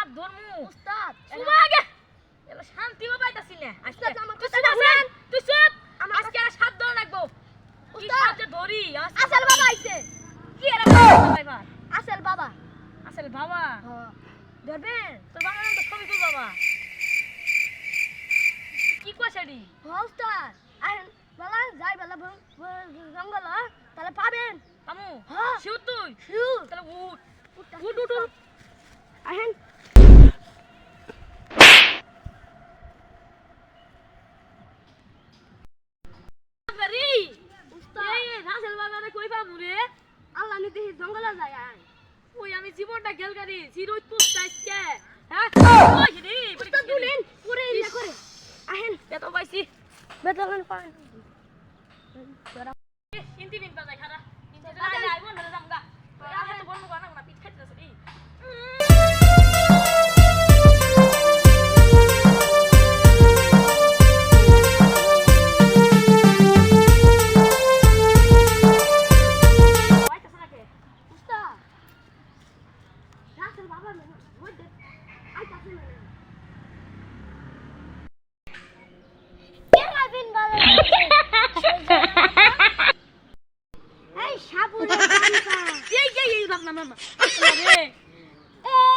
হাত ধরমু উস্তাদ সুমা আগে এলা শান্তিও পাইতাছি না উস্তাদ আমার তুই কথা চুপ শুনেন তুই চুপ আমার আজকে আর সাত ধরে রাখবো উস্তাদ উস্তাদ ধরি আসল বাবা আইছে কি এরা ভাই আসল বাবা আসল বাবা হ্যাঁ ধরবেন তোর বাবার নাম তো ছবি তুল বাবা কি কইছাড়ি হ্যাঁ উস্তাদ আহেন বলা যাই বলা জঙ্গল তাহলে পাবেন আমু হ্যাঁ শিউ তুই শিউর তাহলে উঠ উঠ উঠ উঠ আহেন গাড়ি উস্তাদ এই রাসেল বাবারে কই পামু রে আল্লাহ নি দেখি জঙ্গলে যায় আয় ওই আমি জীবনটা গেল গাড়ি জিরোই পুষতাইছে হ্যাঁ ওই রে উস্তাদ দুলেন পুরে ইয়া করে আহেন এত পাইছি বেতন পান ইন্তি বিন বাজাই খারা ইন্তি আইলে আইবো না জামগা আহে তো বলমু গানা না পিঠ খাইতেছ এই উস্তাদ রাসেল বাবা ওই দে আইতাছে না কেলা বিন বাবা এই সাবুনের গামছা এই রাম না মামা রে এ